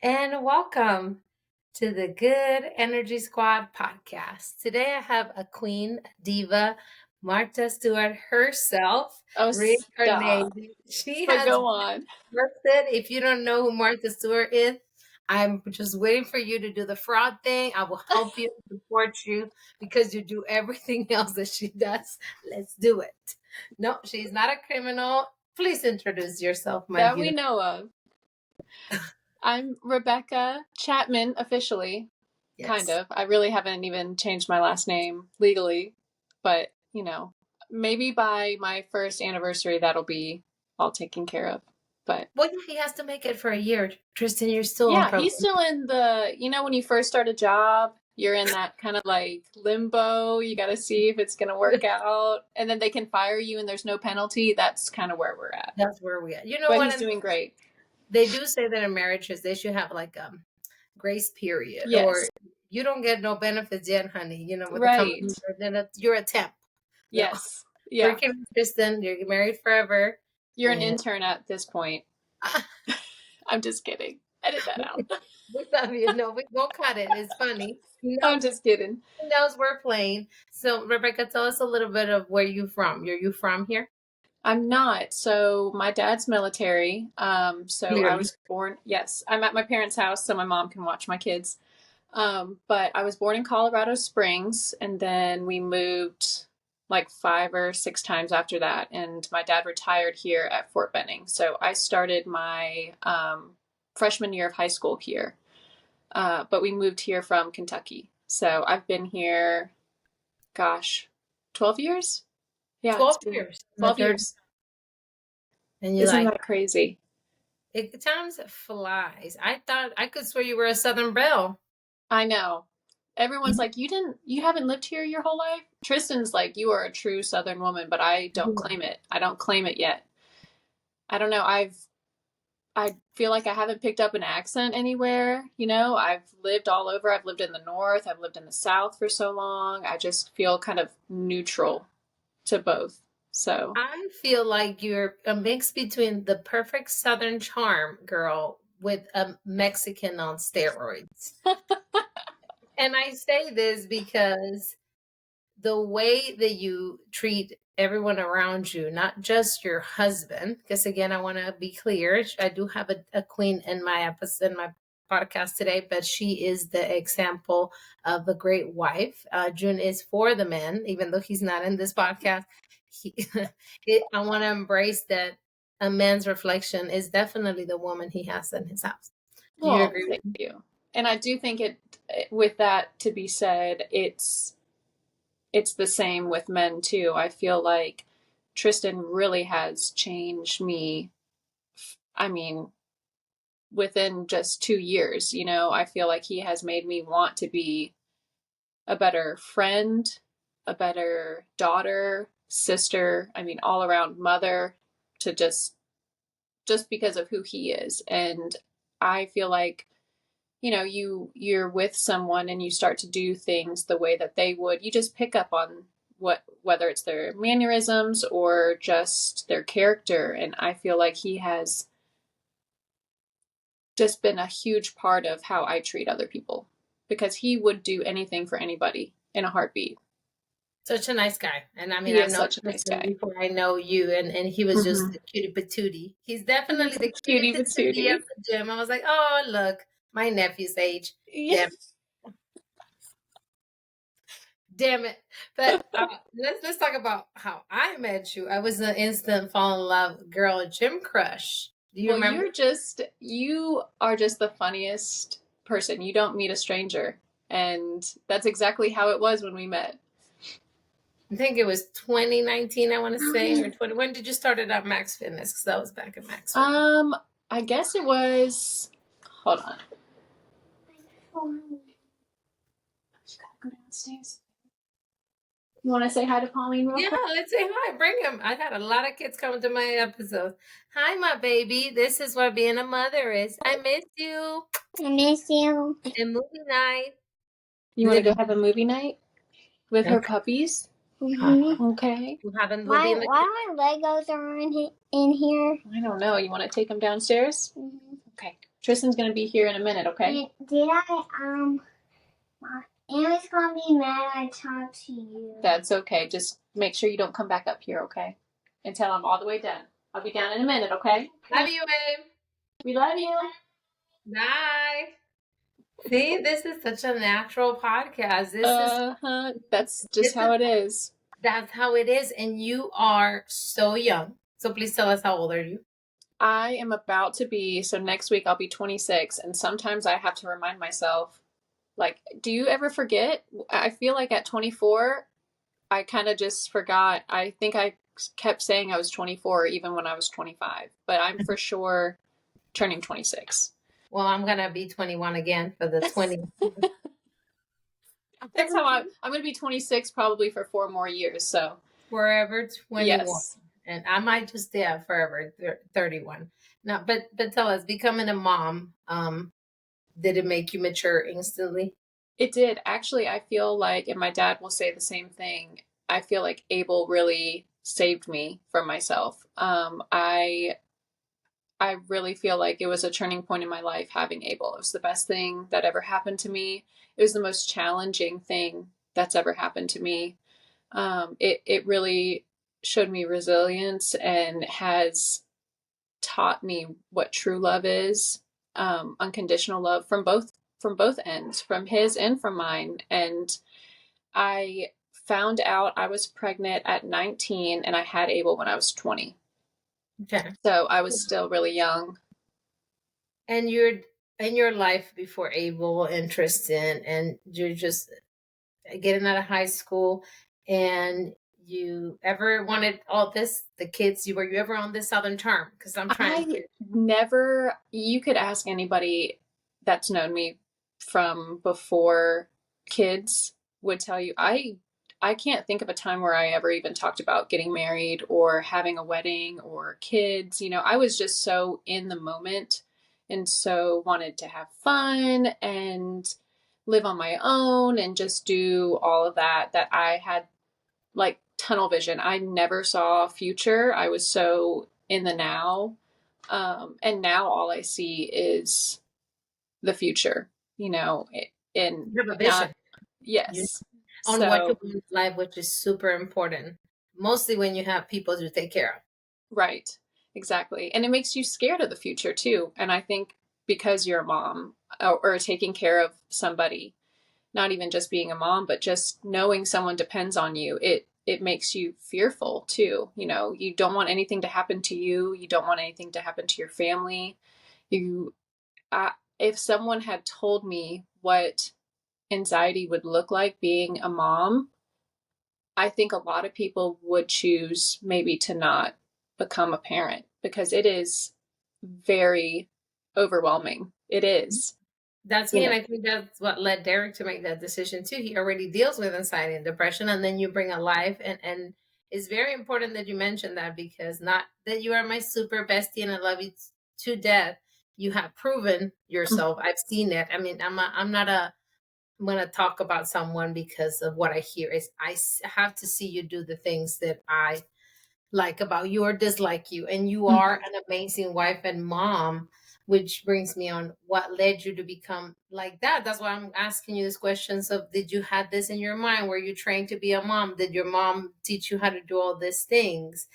and welcome to the Good Energy Squad podcast. Today I have a queen diva, Martha Stewart herself, Oh, stop. reincarnated. She But has go on. birthday. If you don't know who Martha Stewart is, I'm just waiting for you to do the fraud thing. I will help you, support you, because you do everything else that she does. Let's do it. No, she's not a criminal. Please introduce yourself, my That we beautiful. know of. I'm Rebecca Chapman, officially. Yes. Kind of. I really haven't even changed my last name legally. But, maybe by my first anniversary, that'll be all taken care of. But Well, he has to make it for a year. Tristan, you're still on yeah, probation. he's still in the, when you first start a job, you're in that kind of like limbo. You got to see if it's going to work out. And then they can fire you and there's no penalty. That's kind of where we're at. That's where we are. You know But what? he's doing great. They do say that in marriages they should have like a grace period, Yes. or you don't get no benefits yet, honey. You know, with Right. the company, then you're a temp. Yes. No. Yeah. Working with Tristan, you're married forever. You're an intern at this point. I'm just kidding. Edit that out. We love you. No, we won't cut it. It's funny. I'm just kidding. He knows we're playing. So, Rebecca, tell us a little bit of where you from. Are you from here? I'm not. So my dad's military. So Clearly. I was born. Yes, I'm at my parents' house, so my mom can watch my kids. But I was born in Colorado Springs, and then we moved like 5 or 6 times after that. And my dad retired here at Fort Benning. So I started my freshman year of high school here. But we moved here from Kentucky. So I've been here, 12 years? Yeah, 12 years. 12 years. And you're Isn't like, that crazy? Times flies. I thought I could swear you were a Southern belle. I know. Everyone's like, you haven't lived here your whole life? Tristan's like, you are a true Southern woman, but I don't claim it. I don't claim it yet. I don't know. I feel like I haven't picked up an accent anywhere. I've lived all over. I've lived in the North. I've lived in the South for so long. I just feel kind of neutral to both. So I feel like you're a mix between the perfect Southern charm girl with a Mexican on steroids. And I say this because the way that you treat everyone around you, not just your husband, because again, I want to be clear. I do have a queen in my episode, in my podcast today, but she is the example of a great wife. June is for the men, even though he's not in this podcast. I want to embrace that a man's reflection is definitely the woman he has in his house. Do you agree? Thank you. And I do think with that to be said, it's the same with men too. I feel like Tristan really has changed me. I mean, within just 2 years, I feel like he has made me want to be a better friend, a better daughter, sister, all around mother, to just because of who he is. And I feel like, you're with someone and you start to do things the way that they would, you just pick up on whether it's their mannerisms or just their character. And I feel like he has just been a huge part of how I treat other people, because he would do anything for anybody in a heartbeat. Such a nice guy. And I mean, He I is know such a nice guy. before I know you, and he was just the cutie patootie. He's definitely the cutie patootie at the gym. I was like, oh, look, my nephew's age. Yeah. Damn it. But let's talk about how I met you. I was an instant fall in love girl gym crush. Do you remember? You are just the funniest person. You don't meet a stranger. And that's exactly how it was when we met. I think it was 2019, I want to say, or 20. When did you start it at Max Fitness? Because that was back at Max Fitness. I guess it was. Hold on. I just gotta go downstairs. You want to say hi to Pauline real quick? Yeah, let's say hi. Bring him. I got a lot of kids coming to my episodes. Hi, my baby. This is what being a mother is. I miss you. I miss you. And movie night. You want to go have a movie night with her puppies? Mm-hmm. Okay. Why my Legos are in here? I don't know. You want to take them downstairs? Mm-hmm. Okay. Tristan's going to be here in a minute, okay? Did I, Amy's gonna be mad I talked to you. That's okay. Just make sure you don't come back up here, okay? Until I'm all the way done. I'll be down in a minute, okay? Love you, babe. We love you. Bye. See, this is such a natural podcast. That's just how it is. That's how it is. And you are so young. So please tell us, how old are you? I am about to be, so next week I'll be 26. And sometimes I have to remind myself, like, do you ever forget? I feel like at 24, I kind of just forgot. I think I kept saying I was 24 even when I was 25. But I'm for sure turning 26. Well, I'm going to be 21 again for the 20. That's how I'm going to be 26 probably for 4 more years. So forever 21. Yes. And I might just stay at forever 31. Now, but tell us, becoming a mom, did it make you mature instantly? It did. Actually, I feel like, and my dad will say the same thing, I feel like Abel really saved me from myself. I really feel like it was a turning point in my life having Abel. It was the best thing that ever happened to me. It was the most challenging thing that's ever happened to me. It really showed me resilience and has taught me what true love is, unconditional love from both ends, from his and from mine. And I found out I was pregnant at 19 and I had Abel when I was 20. Okay. So I was still really young. And you're in your life before Abel and Tristan, and you're just getting out of high school, and you ever wanted all this, the kids, were you ever on this Southern Charm? Because I'm trying to... Never, you could ask anybody that's known me from before kids would tell you, I can't think of a time where I ever even talked about getting married or having a wedding or kids. You know, I was just so in the moment and so wanted to have fun and live on my own and just do all of that I had like tunnel vision. I never saw a future. I was so in the now. And now all I see is the future, you know, and You have a vision. yes. On what you want in life, which is super important, mostly when you have people to take care of. Right. Exactly. And it makes you scared of the future too. And I think because you're a mom or taking care of somebody, not even just being a mom, but just knowing someone depends on you, it makes you fearful too. You know, you don't want anything to happen to you. You don't want anything to happen to your family. If someone had told me what anxiety would look like being a mom, I think a lot of people would choose maybe to not become a parent because it is very overwhelming. It is. That's me, and I think that's what led Derek to make that decision too. He already deals with anxiety and depression, and then you bring a life, and it's very important that you mention that, because not that you are my super bestie and I love you to death. You have proven yourself. I've seen it. I mean, I'm going to talk about someone because of what I hear. Is I have to see you do the things that I like about you or dislike you, and you are an amazing wife and mom. Which brings me on, what led you to become like that? That's why I'm asking you these questions of, did you have this in your mind? Were you trained to be a mom? Did your mom teach you how to do all these things?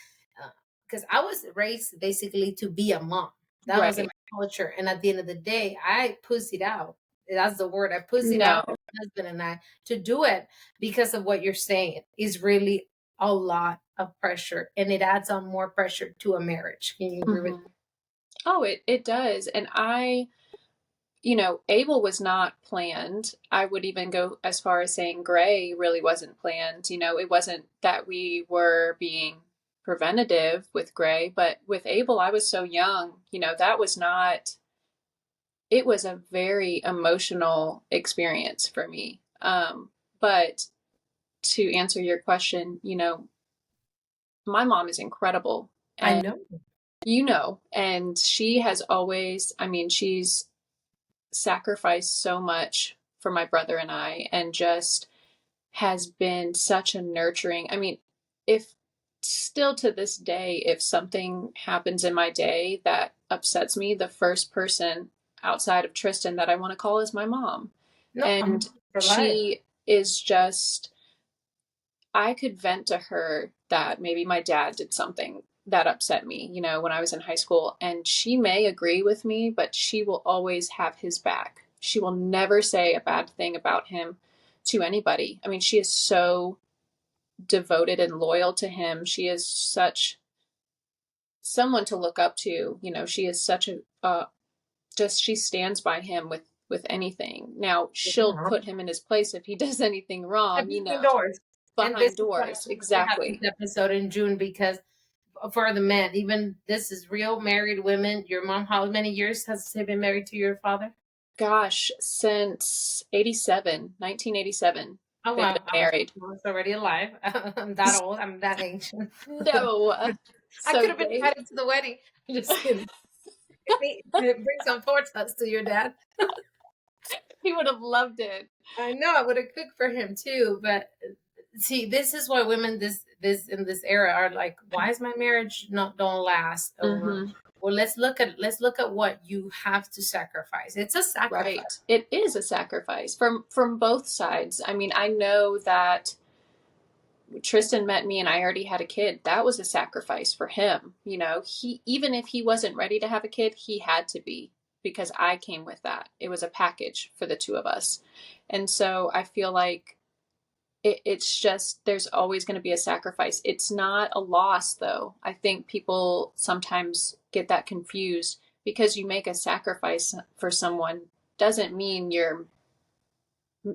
Because I was raised basically to be a mom. That was in my culture. And at the end of the day, I pussied out. That's the word. I pussied out my husband and I to do it, because of what you're saying is really a lot of pressure, and it adds on more pressure to a marriage. Can you agree with me? Oh, it does. And you know, Abel was not planned. I would even go as far as saying Gray really wasn't planned. You know, it wasn't that we were being preventative with Gray, but with Abel, I was so young, you know, that was not, it was a very emotional experience for me. But to answer your question, you know, my mom is incredible. I know. You know, and she has always, I mean, she's sacrificed so much for my brother and I, and just has been such a nurturing, I mean, if still to this day, if something happens in my day that upsets me, the first person outside of Tristan that I want to call as my mom. No, And for life. she is just, I could vent to her that maybe my dad did something that upset me, you know, when I was in high school. And she may agree with me, but she will always have his back. She will never say a bad thing about him to anybody. I mean, she is so devoted and loyal to him. She is such someone to look up to. You know, she is such a, just, she stands by him with anything. Now, she'll put him in his place if he does anything wrong, you know, Doors. And this behind is why doors. we have Exactly. this episode in June, because for the men, even this is real married women. Your mom, how many years has she been married to your father? Gosh, since 1987. Oh, They've wow. been married. I was already alive. I'm that old. I'm that ancient. No. I So could have been invited to the wedding. Just kidding. Bring some tortas to your dad. he would have loved it. I know, I would have cooked for him too. But see, this is why women this in this era are like, why is my marriage don't last? Over. Well, let's look at what you have to sacrifice. It's a sacrifice. Right. It is a sacrifice from both sides. I mean, I know that Tristan met me and I already had a kid. That was a sacrifice for him. You know, he, even if he wasn't ready to have a kid, he had to be, because I came with that. It was a package for the two of us. And so I feel like it's just, there's always going to be a sacrifice. It's not a loss, though. I think people sometimes get that confused. Because you make a sacrifice for someone doesn't mean you're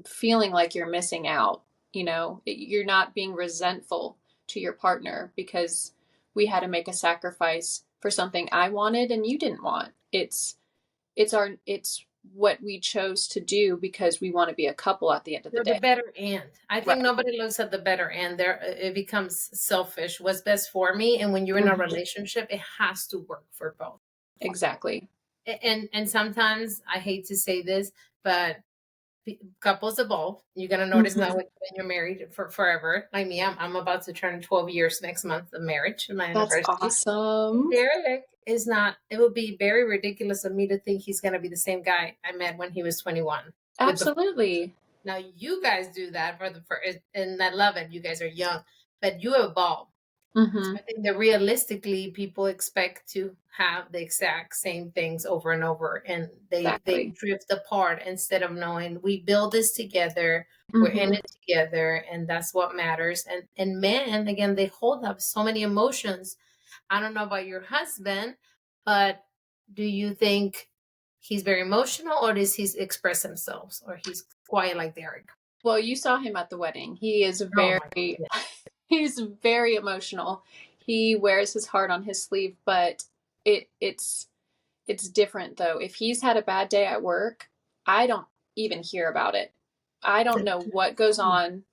feeling like you're missing out. You know, you're not being resentful to your partner because we had to make a sacrifice for something I wanted and you didn't want. It's what we chose to do because we want to be a couple at the end of the For day. the better end. I think nobody looks at the better end. There, it becomes selfish. What's best for me? And when you're in a relationship, it has to work for both. Exactly. And sometimes, I hate to say this, but couples evolve. You're gonna notice now when you're married for forever. Like me, I'm about to turn 12 years next month of marriage. My That's anniversary. awesome. Derek is not. It would be very ridiculous of me to think he's gonna be the same guy I met when he was 21. Absolutely. Now you guys do that and I love it. You guys are young, but you evolve. So I think that realistically, people expect to have the exact same things over and over, and they drift apart instead of knowing we build this together, we're in it together, and that's what matters. And men, again, they hold up so many emotions. I don't know about your husband, but do you think he's very emotional, or does he express himself, or he's quiet like Derek? Well, you saw him at the wedding. He is very, he's very emotional. He wears his heart on his sleeve, but it's different though. If he's had a bad day at work, I don't even hear about it. I don't know what goes on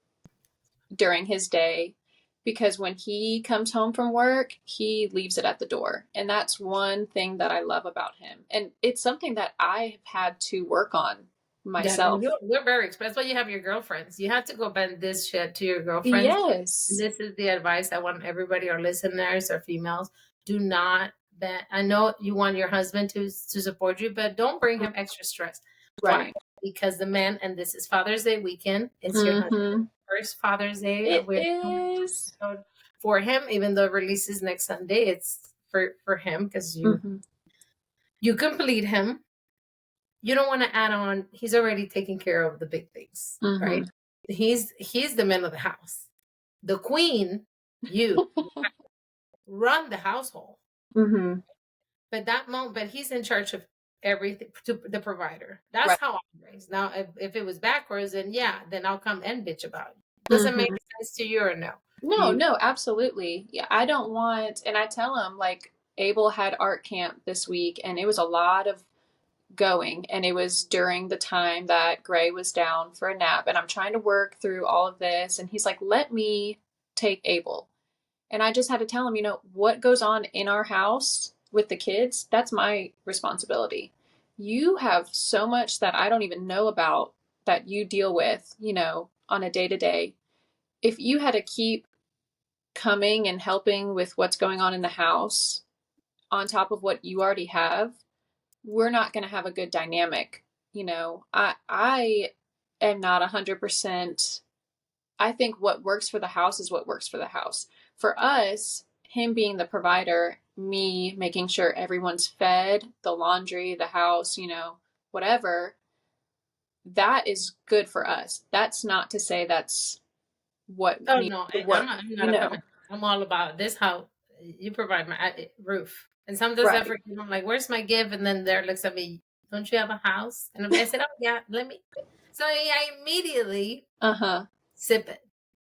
during his day, because when he comes home from work, he leaves it at the door. And that's one thing that I love about him. And it's something that I have had to work on myself. Yeah, you're very expressive. That's why you have your girlfriends. You have to go bend this shit to your girlfriends. Yes. This is the advice I want everybody, our listeners or females, do not bend. I know you want your husband to support you, but don't bring him extra stress. Right. Why? Because the man, and this is Father's Day weekend. It's your husband's first Father's Day. It is. For him, even though it releases next Sunday, it's for him because you complete him. You don't want to add on. He's already taking care of the big things, right? He's the man of the house. The queen, you run the household. But but he's in charge of everything, the provider. That's how I'm raised. Now, if it was backwards, then I'll come and bitch about it. Does it make sense to you or no? No, absolutely. Yeah, I don't want, and I tell him, like, Abel had art camp this week, and it was a lot of going, and it was during the time that Gray was down for a nap, and I'm trying to work through all of this, and he's like, let me take Abel. And I just had to tell him, you know, what goes on in our house with the kids, that's my responsibility. You have so much that I don't even know about that you deal with, you know, on a day-to-day. If you had to keep coming and helping with what's going on in the house on top of what you already have, we're not going to have a good dynamic. You know, I am not 100%. I think what works for the house is what works for the house. For us, him being the provider, me making sure everyone's fed, the laundry, the house, you know, whatever, that is good for us. That's not to say that's what Oh needs no, to I'm work, not you a know. feminist. I'm all about this. How you provide my roof, and sometimes I Right. forget. I'm like, "Where's my gift?" And then there looks at me. Don't you have a house? And I said, "Oh yeah, let me." So I immediately Uh-huh. sip it.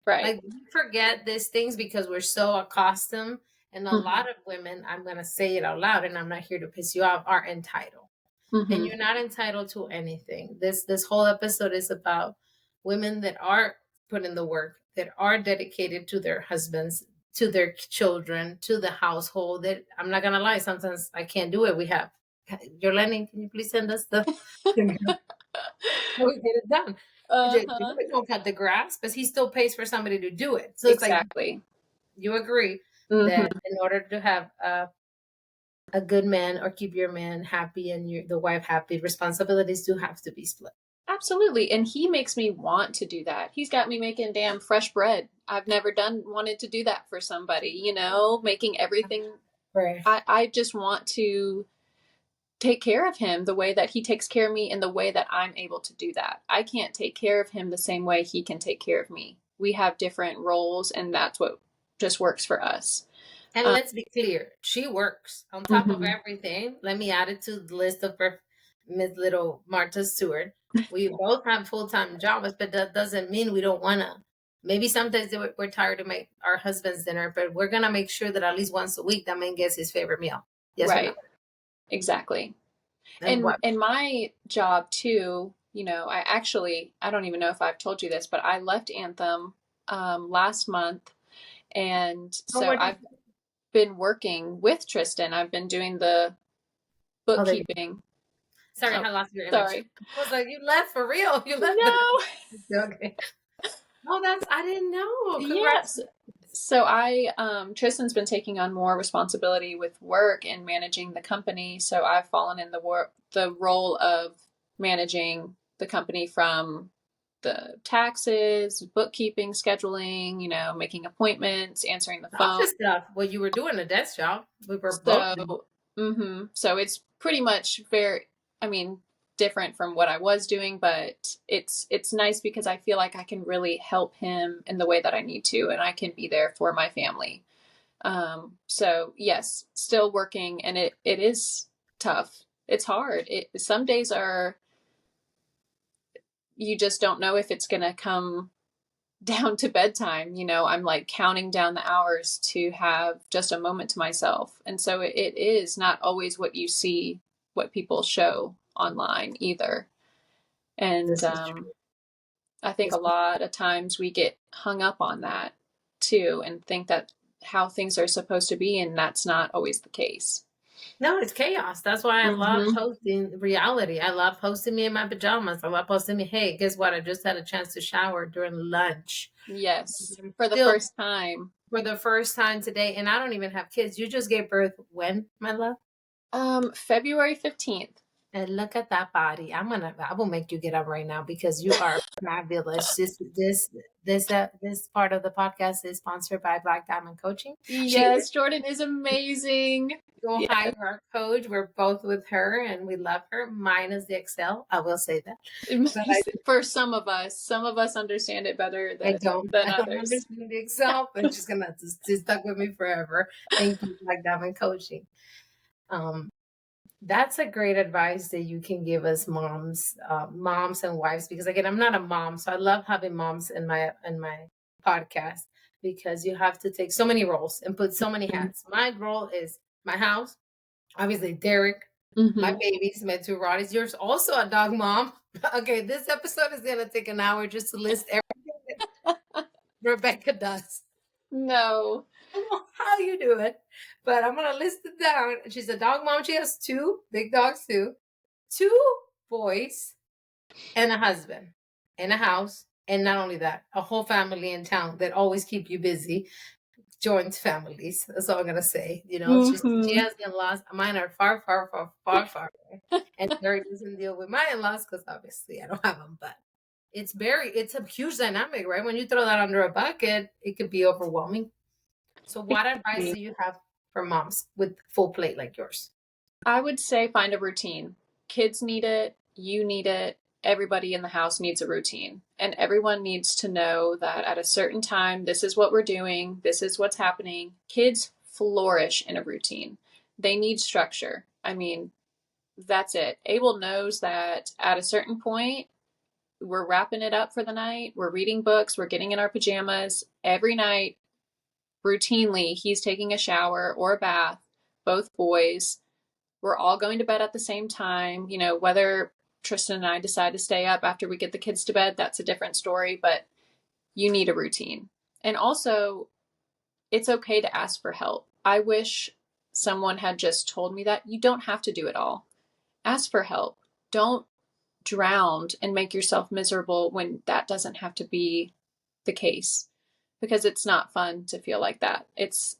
Right. Like we forget these things because we're so accustomed. And a Mm-hmm. lot of women, I'm gonna say it out loud, and I'm not here to piss you off, are entitled. And Mm-hmm. you're not entitled to anything. This whole episode is about women that are put in the work, that are dedicated to their husbands, to their children, to the household. That I'm not gonna lie, sometimes I can't do it. We have Yolene, can you please send us the so we get it done. Uh-huh. We don't cut the grass, but he still pays for somebody to do it. So it's like Exactly. you agree that Mm-hmm. in order to have a good man or keep your man happy and the wife happy, responsibilities do have to be split. Absolutely. And he makes me want to do that. He's got me making damn fresh bread. I've never wanted to do that for somebody, you know, making everything. Right. I just want to take care of him the way that he takes care of me and the way that I'm able to do that. I can't take care of him the same way he can take care of me. We have different roles, and that's what just works for us. And Um, let's be clear, she works on top of mhm. everything. Let me add it to the list of Miss Little Martha Stewart. We both have full time jobs, but that doesn't mean we don't want to. Maybe sometimes we're tired to make our husband's dinner, but we're going to make sure that at least once a week that man gets his favorite meal. Yes or no? Right. Exactly. And what? And my job too, you know, I don't even know if I've told you this, but I left Anthem last month, and Oh, so what? I've been working with Tristan. I've been doing the Oh, there you bookkeeping. Sorry, Oh, I lost your image. sorry. I was like, you left for real. You left the No. okay. Oh, I didn't know. Yes. Congratulations. So Tristan's been taking on more responsibility with work and managing the company. So I've fallen in the role of managing the company from the taxes, bookkeeping, scheduling, you know, making appointments, answering the The phone. office stuff. Well, you were doing a desk job. We were both. So, so it's pretty much I mean, different from what I was doing, but it's nice because I feel like I can really help him in the way that I need to, and I can be there for my family. So yes, still working, and it is tough. It's hard. Some days are you just don't know if it's gonna come down to bedtime. You know, I'm like counting down the hours to have just a moment to myself. And so it is not always what you see, what people show online either. And This is true. I think a This, lot of times we get hung up on that too and think that how things are supposed to be, and that's not always the case. no, it's chaos. That's why I love Mm-hmm. posting reality. I love posting me in my pajamas. I love posting me. Hey, guess what? I just had a chance to shower during lunch. Yes, I'm for the still first time. for the first time today, and I don't even have kids. You just gave birth when, my love? February 15th. And look at that body. I will make you get up right now because you are fabulous. This part of the podcast is sponsored by Black Diamond Coaching. She is Yes, Jordan is amazing. go Yeah. hire our coach. We're both with her and we love her, minus the Excel. I will say that. But For some of us understand it better I than don't. than I don't others. understand the Excel, but she's gonna just stuck with me forever. Thank you, Black Diamond Coaching. Um, That's a great advice that you can give us moms and wives, because again, I'm not a mom, so I love having moms in my podcast because you have to take so many roles and put so many hats. My role is my house, obviously Derek, my Mm-hmm. babies, my two Roddies. Yours also a dog mom. Okay, this episode is gonna take an hour just to list everything that Rebecca does. No. I don't know how you do it, but I'm gonna list it down. She's a dog mom. She has two big dogs too, two boys, and a husband, and a house, and not only that, a whole family in town that always keep you busy. joint families. That's all I'm gonna say. She Mm-hmm. has in-laws. Mine are far, far, far, far, far away. And Jerry doesn't deal with my in-laws because obviously I don't have them. But it's a huge dynamic, right? When you throw that under a bucket, it could be overwhelming. So what advice do you have for moms with full plate like yours? I would say find a routine. Kids need it, you need it, everybody in the house needs a routine. And everyone needs to know that at a certain time, this is what we're doing, this is what's happening. Kids flourish in a routine. They need structure. I mean, that's it. Abel knows that at a certain point, we're wrapping it up for the night, we're reading books, we're getting in our pajamas. Every night, routinely, he's taking a shower or a bath, both boys. We're all going to bed at the same time. Whether Tristan and I decide to stay up after we get the kids to bed, that's a different story, but you need a routine. And also, it's okay to ask for help. I wish someone had just told me that you don't have to do it all. Ask for help. Don't drown and make yourself miserable when that doesn't have to be the case, because it's not fun to feel like that. It's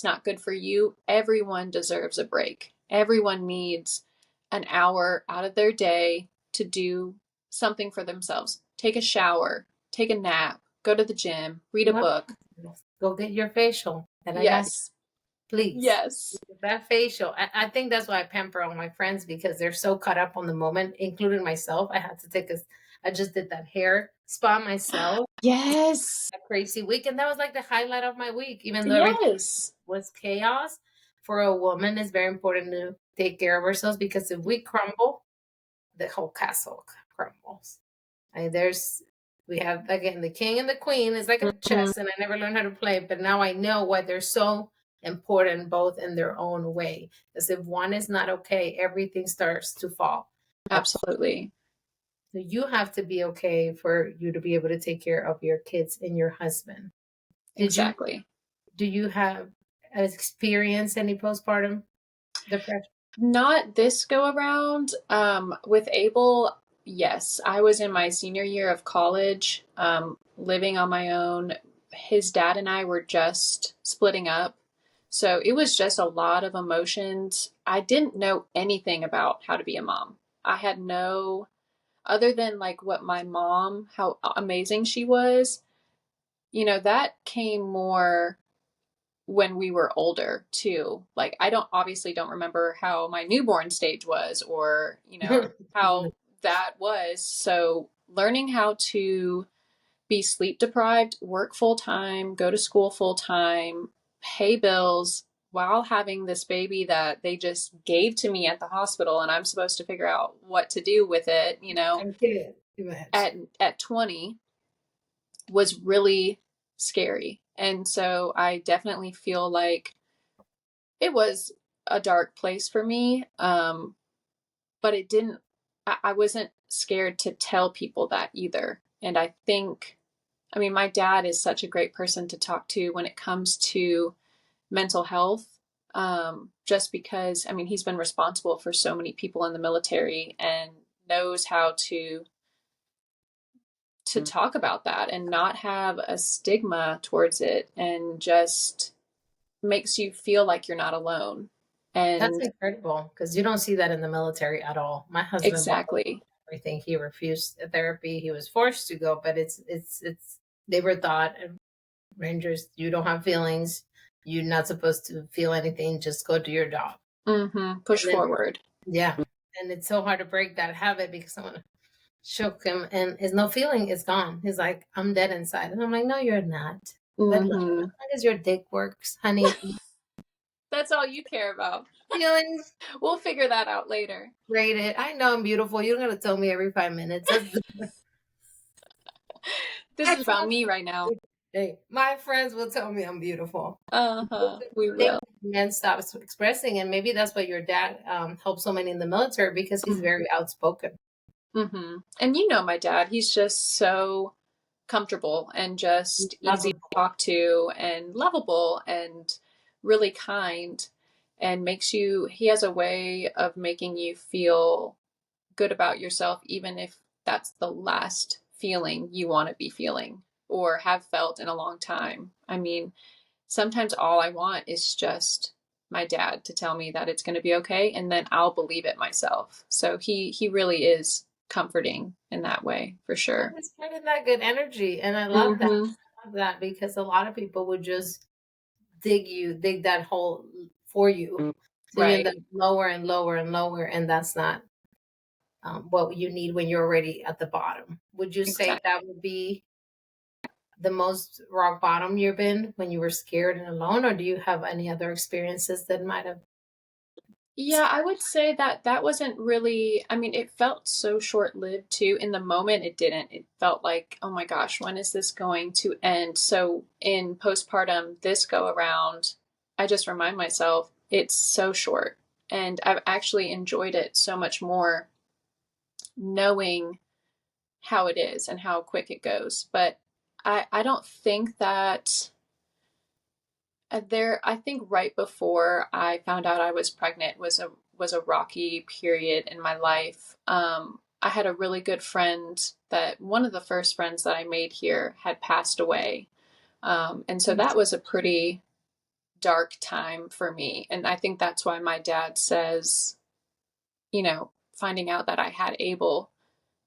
not good for you. Everyone deserves a break. Everyone needs an hour out of their day to do something for themselves. Take a shower, take a nap, go to the gym, read a What? book. Go get your facial. And I got Yes. please. Yes. That facial. I think that's why I pamper all my friends because they're so caught up on the moment, including myself. I just did that hair spa myself. Yes. A crazy week. And that was like the highlight of my week, even though everything Yes. was chaos. For a woman, it's very important to take care of ourselves because if we crumble, the whole castle crumbles. And we have again the king and the queen. It's like a Mhm. chess, and I never learned how to play, but now I know why they're so important, both in their own way. Because if one is not okay, everything starts to fall. Absolutely. So you have to be okay for you to be able to take care of your kids and your husband. Exactly. Do you have experienced any postpartum depression? Not this go around. With Abel, yes. I was in my senior year of college, living on my own. His dad and I were just splitting up. So it was just a lot of emotions. I didn't know anything about how to be a mom. I had no, other than like what my mom, how amazing she was, that came more when we were older too. Like I don't remember how my newborn stage was or, how that was. So learning how to be sleep deprived, work full time, go to school full time, pay bills while having this baby that they just gave to me at the hospital and I'm supposed to figure out what to do with it, I'm kidding. Too much. at 20 was really scary. And so I definitely feel like it was a dark place for me. But it didn't, I wasn't scared to tell people that either. And I think, I mean, my dad is such a great person to talk to when it comes to mental health. Just because, I mean, he's been responsible for so many people in the military and knows how to talk about that and not have a stigma towards it and just makes you feel like you're not alone. That's And incredible because you don't see that in the military at all. My husband walked exactly. everything. He refused therapy. He was forced to go, but it's they were taught Rangers, you don't have feelings. You're not supposed to feel anything. Just go do your job. Push And then forward. yeah, and it's so hard to break that habit because someone shook him and his no feeling is gone. He's like, I'm dead inside, and I'm like, no, you're not. But as long as your dick works, honey, That's all you care about. feelings We'll figure that out later. rated. I know I'm beautiful. You don't gotta tell me every 5 minutes. This My is about friends, me right now. hey, my friends will tell me I'm beautiful. We Things will. men stop expressing, and maybe that's why your dad helped so many in the military because he's very outspoken. And my dad, he's just so comfortable and just easy to Lovable. talk to and lovable and really kind and he has a way of making you feel good about yourself, even if that's the last feeling you want to be feeling or have felt in a long time. I mean, sometimes all I want is just my dad to tell me that it's going to be okay, and then I'll believe it myself. So he really is comforting in that way, for sure. It's kind of that good energy, and I love that. I love that because a lot of people would just dig that hole for you, so you end Right. up lower and lower and lower, and that's not what you need when you're already at the bottom. Would you say Exactly. that would be the most rock bottom you've been when you were scared and alone, or do you have any other experiences that might have? Yeah, I would say that that wasn't really, I mean, it felt so short-lived too. In the moment, it didn't. It felt like, oh my gosh, when is this going to end? So in postpartum, this go around, I just remind myself it's so short. And I've actually enjoyed it so much more knowing how it is and how quick it goes. But I don't think that I think right before I found out I was pregnant was a rocky period in my life. I had a really good friend that one of the first friends that I made here had passed away. And so that was a pretty dark time for me. And I think that's why my dad says, you know, finding out that I had Abel,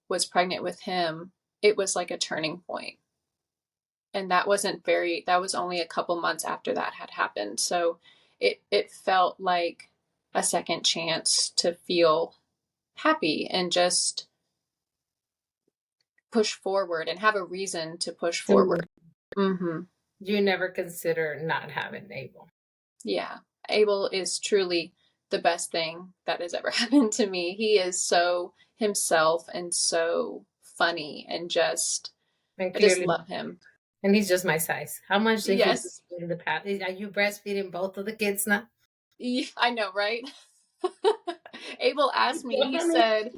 was pregnant with him, it was like a turning point. And that was only a couple months after that had happened. So it felt like a second chance to feel happy and just push forward and have a reason to push forward. Mm-hmm. You never consider not having Abel? Yeah. Abel is truly the best thing that has ever happened to me. He is so himself and so funny, and And I just clearly, love him. and he's just my size. How much did he Yes. breastfeed in the past? Are you breastfeeding both of the kids now? I know, right? Abel asked me, Honey.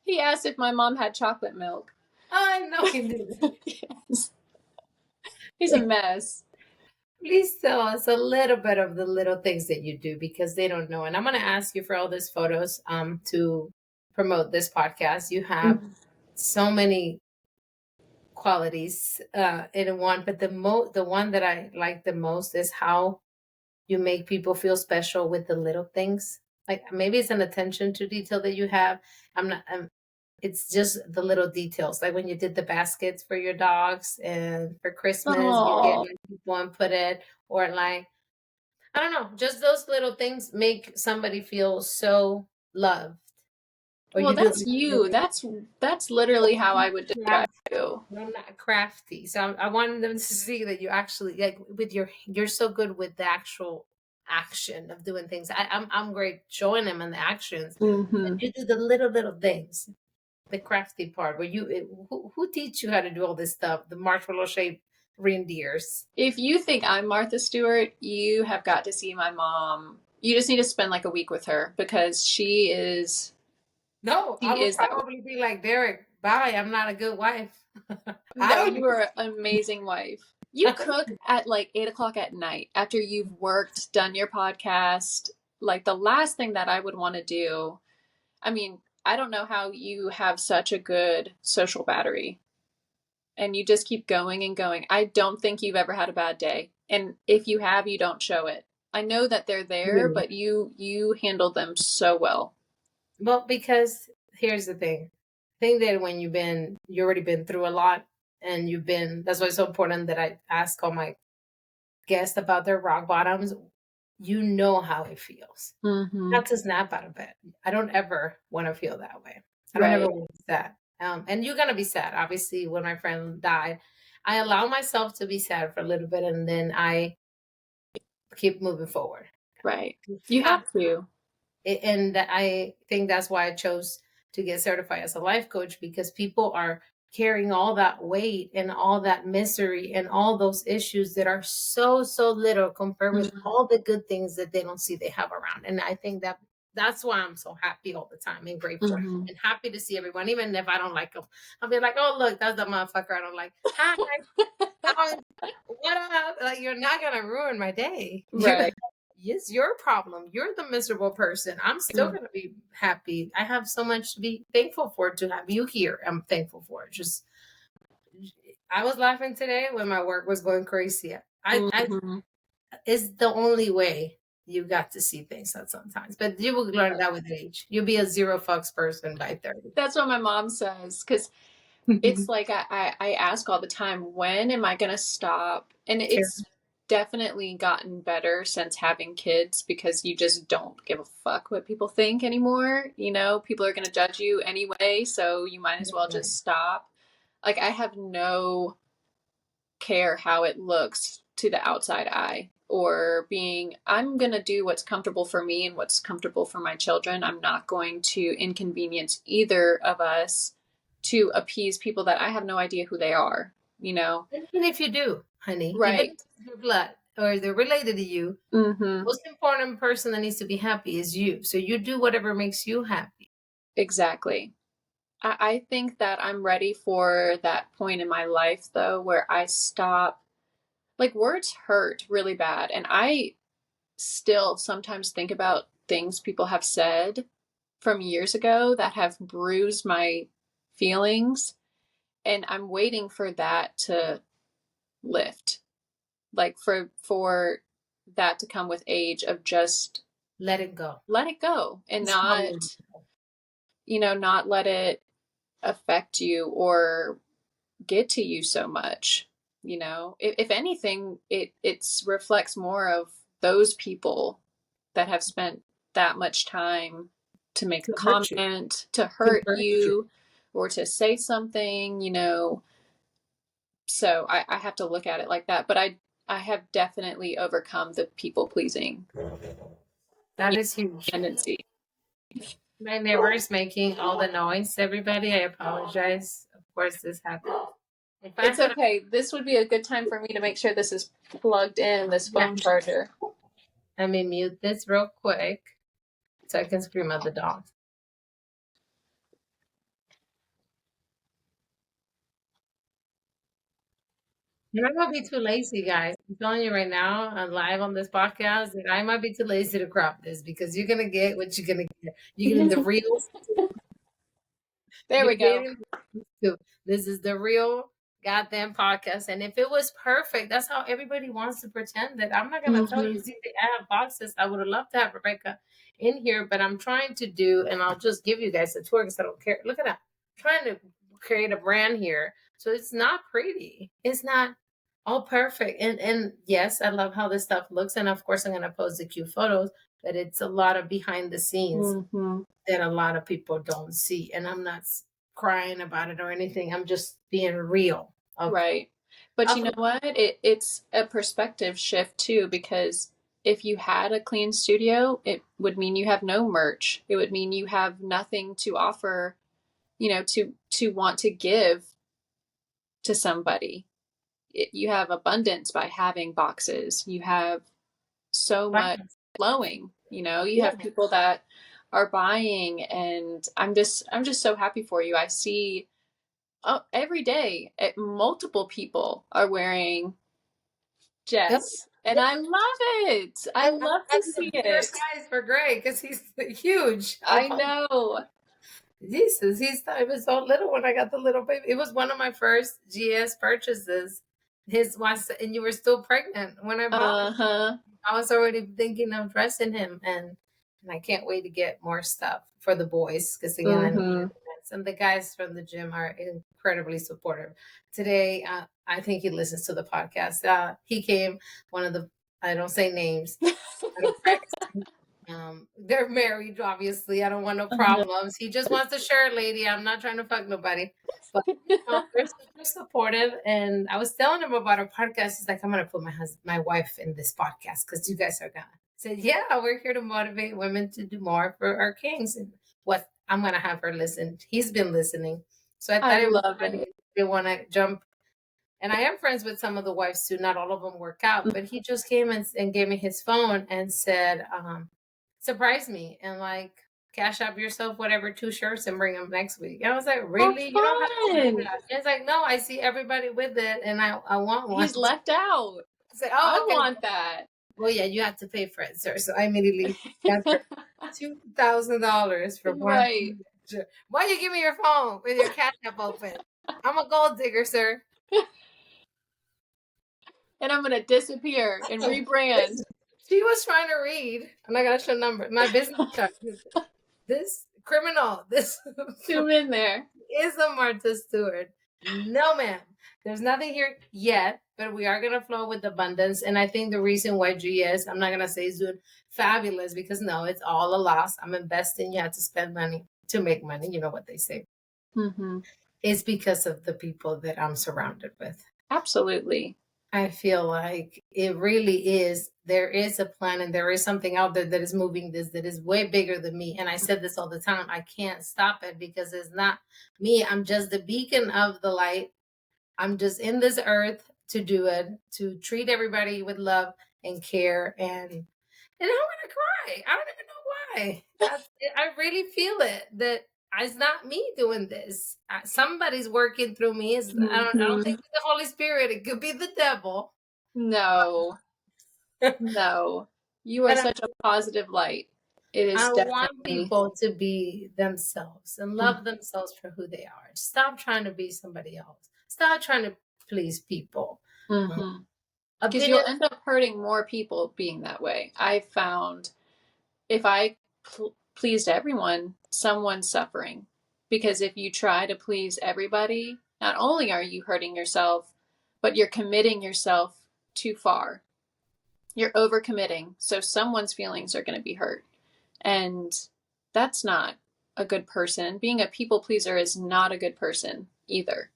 he asked if my mom had chocolate milk. I know he did. Yes. He's a mess. Please tell us a little bit of the little things that you do because they don't know. And I'm going to ask you for all these photos to promote this podcast. You have so many qualities in one, but the one that I like the most is how you make people feel special with the little things. Like maybe it's an attention to detail that you have. I'm not. It's just the little details, like when you did the baskets for your dogs, and for Christmas you get Oh, like people and put it, or like I don't know, just those little things make somebody feel so loved. Or well, you do that's like you. really That's literally how I would describe you. I'm not crafty. So I wanted them to see that you actually like with you're so good with the actual action of doing things. I'm great showing them in the actions. But Mm-hmm. you do the little things, the crafty part where who teach you how to do all this stuff? The marshmallow shaped reindeers. If you think I'm Martha Stewart, you have got to see my mom. You just need to spend like a week with her, because No, I she would is that way. probably be like, Derek, bye. I'm not a good wife. I No, don't you are an amazing wife. You cook at like 8 o'clock at night after you've worked, done your podcast. Like the last thing that I would want to do. I mean, I don't know how you have such a good social battery and you just keep going and going. I don't think you've ever had a bad day. And if you have, you don't show it. I know that they're there, really. but you handle them so well. Well, because here's the thing. I think that when you already been through a lot, and that's why it's so important that I ask all my guests about their rock bottoms. You know how it feels. Mm-hmm. Not to snap out of bed. I don't ever want to feel that way. I don't ever Right. want to be sad. And you're gonna be sad. Obviously, when my friend died, I allow myself to be sad for a little bit, and then I keep moving forward. Right. You You have have to. and I think that's why I chose to get certified as a life coach, because people are carrying all that weight and all that misery and all those issues that are so little compared with Mm-hmm. all the good things that they don't see they have around. And I think that's why I'm so happy all the time and grateful Mm-hmm. and happy to see everyone, even if I don't like them. I'll be like, oh look, that's the motherfucker I don't like. Hi, how, what up? Like, you're not gonna ruin my day. Right. It's your problem. You're the miserable person. I'm still Mm. gonna be happy. I have so much to be thankful for, to have you here. I'm thankful for it. Just I was laughing today when my work was going crazy. I Mm-hmm. is the only way you got to see things at sometimes. But you will learn that with age. You'll be a zero fucks person by 30. That's what my mom says, because it's like I ask all the time, when am I going to stop? And it's definitely gotten better since having kids, because you just don't give a fuck what people think anymore. You know, people are going to judge you anyway, so you might as well just stop. Like, I have no care how it looks to the outside eye, or I'm going to do what's comfortable for me and what's comfortable for my children. I'm not going to inconvenience either of us to appease people that I have no idea who they are, you know? Even if you do, honey, Right. even if it's your blood or they're related to you, the most important person that needs to be happy is you. So you do whatever makes you happy. Exactly. I think that I'm ready for that point in my life, though, where I stop. Like, words hurt really bad. And I still sometimes think about things people have said from years ago that have bruised my feelings. And I'm waiting for that to lift. Like, for that to come with age of just let it go. Let it go. And not, not let it affect you or get to you so much. You know, if anything, it reflects more of those people that have spent that much time to make a comment, to hurt you, or to say something, you know. So I have to look at it like that. But I have definitely overcome the people pleasing. That is huge. Tendency. My neighbor is making all the noise, everybody. I apologize. Of course, this happened. It's okay. This would be a good time for me to make sure this is plugged in, this phone charger. Let me mute this real quick so I can scream at the dog. I might be too lazy, guys. I'm telling you right now, I'm live on this podcast, and I might be too lazy to crop this, because you're gonna get what you're gonna get. You're getting the real. There we go. This is the real goddamn podcast. And if it was perfect, that's how everybody wants to pretend that. I'm not gonna tell you. See, I have boxes. I would have loved to have Rebecca in here, but I'm trying to do, and I'll just give you guys a tour because I don't care. Look at that. I'm trying to create a brand here, so it's not pretty. It's not all perfect. And yes, I love how this stuff looks, and of course I'm gonna post the cute photos, but it's a lot of behind the scenes that a lot of people don't see. And I'm not crying about it or anything. I'm just being real. Right. But you know what? It's a perspective shift too, because if you had a clean studio, it would mean you have no merch. It would mean you have nothing to offer, to want to give to somebody. You have abundance by having boxes. You have so much flowing, you have people that are buying, and I'm just so happy for you. I see every day multiple people are wearing Jess, and I love it. I love to see it. Size for Greg, because he's huge. I know. Jesus, it was so little when I got the little baby. It was one of my first GS purchases. And you were still pregnant when I bought. I was already thinking of dressing him, and I can't wait to get more stuff for the boys, because again, and the guys from the gym are incredibly supportive. Today, I think he listens to the podcast. He came, I don't say names. They're married, obviously. I don't want no problems. He just wants a shirt, lady. I'm not trying to fuck nobody. But they're super supportive. And I was telling him about our podcast. He's like, I'm gonna put my wife in this podcast because you guys are gonna. I said, yeah, we're here to motivate women to do more for our kings. And what I'm gonna have her listen. He's been listening. So I thought they want to jump. And I am friends with some of the wives too. Not all of them work out, but he just came and gave me his phone and said, surprise me and like cash up yourself whatever 2 shirts and bring them next week. And I was like, really? You don't have to do that. It's like, no, I see everybody with it, and I want one. He's left out. I said, oh, I want that. Well, yeah, you have to pay for it, sir. So I immediately got $2,000 for one. Right. Why you give me your phone with your cash app open? I'm a gold digger, sir. and I'm going to disappear and rebrand. She was trying to read. I'm not going to show number. My business card. This criminal, this Zoom in there. is a Martha Stewart. No, ma'am. There's nothing here yet, but we are going to flow with abundance. And I think the reason why GS, I'm not going to say is doing fabulous, because no, it's all a loss. I'm investing. You have to spend money to make money. You know what they say. Mm-hmm. It's because of the people that I'm surrounded with. Absolutely. I feel like it really is. There is a plan, and there is something out there that is moving this, that is way bigger than me. And I said this all the time. I can't stop it because it's not me. I'm just the beacon of the light. I'm just in this earth to do it, to treat everybody with love and care. And I'm going to cry. I don't even know why. I really feel it, that it's not me doing this. Somebody's working through me. I don't think it's the Holy Spirit. It could be the devil. No. No. You are such a positive light. It is I want definitely people to be themselves and love themselves for who they are. Stop trying to be somebody else. Stop trying to please people. Because you'll end up hurting more people being that way. I found if I pleased everyone, someone's suffering. Because if you try to please everybody, not only are you hurting yourself, but you're committing yourself too far. You're overcommitting. So someone's feelings are going to be hurt. And that's not a good person. Being a people pleaser is not a good person either.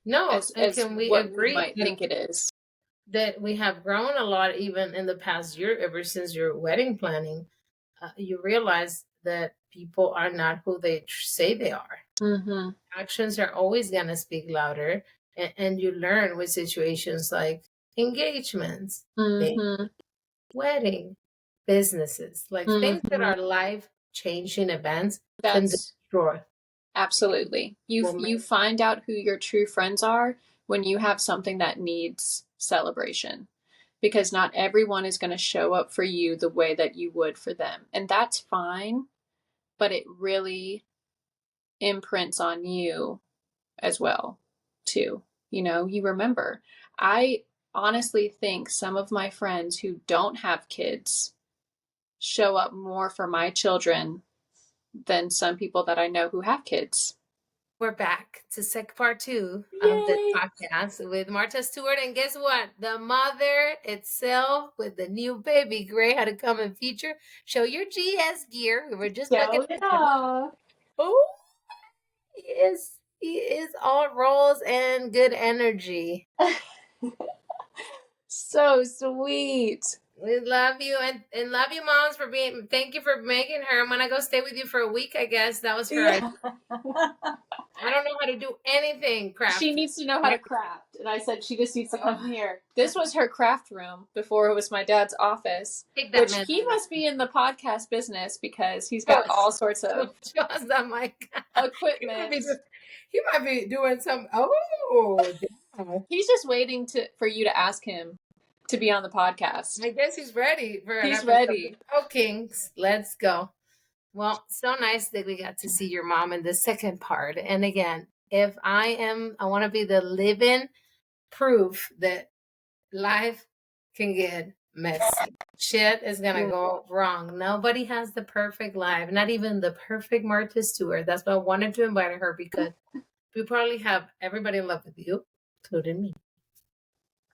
No, as can we what agree we might think it is? That we have grown a lot, even in the past year, ever since your wedding planning. You realize that people are not who they say they are. Actions are always going to speak louder. And you learn with situations like engagements, wedding, businesses, like things that are life-changing events can destroy. Absolutely. You find out who your true friends are when you have something that needs celebration, because not everyone is going to show up for you the way that you would for them. And that's fine, but it really imprints on you as well, too. You know, you remember. I honestly think some of my friends who don't have kids show up more for my children than some people that I know who have kids. We're back to part 2 of the podcast with Martha Stewart. And guess what? The mother itself with the new baby Gray had to come and feature. Show your GS gear. We were just looking at yeah. Oh, he is all rolls and good energy. So sweet. We love you and love you, moms, for being. Thank you for making her. I'm gonna go stay with you for a week. I guess that was her. Yeah. I don't know how to do anything craft. She needs to know how to craft, and I said she just needs to come here. This was her craft room before it was my dad's office, which he must be in the podcast business because he's got all sorts of equipment. He might be doing some. Oh, he's just waiting for you to ask him to be on the podcast. I guess he's ready. He's ready. Oh, Kings, let's go. Well, so nice that we got to see your mom in the second part. And again, if I want to be the living proof that life can get messy. Shit is going to go wrong. Nobody has the perfect life, not even the perfect Martha Stewart. That's why I wanted to invite her, because we probably have everybody in love with you, including me,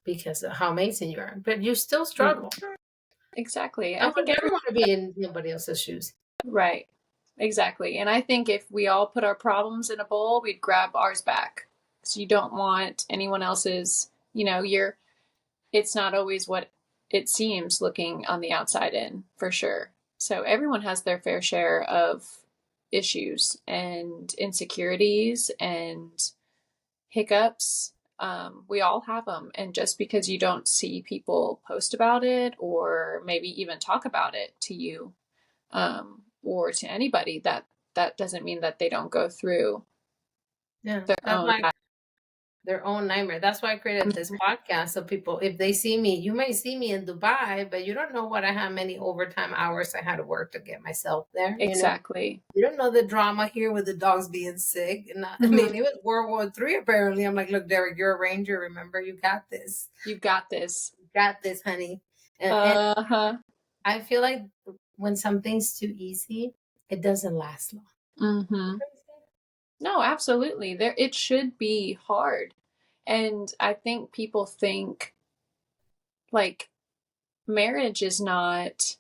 because of how amazing you are. But you still struggle. Exactly. I think I don't want to be in nobody else's shoes. Right. Exactly. And I think if we all put our problems in a bowl, we'd grab ours back. So you don't want anyone else's, it's not always what it seems looking on the outside in, for sure. So everyone has their fair share of issues and insecurities and hiccups. We all have them. And just because you don't see people post about it or maybe even talk about it to you, or to anybody, that doesn't mean that they don't go through their own. their own nightmare. That's why I created this podcast. So people, if they see me, you may see me in Dubai, but you don't know how many overtime hours I had to work to get myself there. Exactly. You don't know the drama here with the dogs being sick. And I mean, it was World War III apparently. I'm like, look, Derek, you're a ranger. Remember, you got this. You got this. You got this, honey. And I feel like when something's too easy, it doesn't last long. No, absolutely. It should be hard. And I think people think like marriage is not,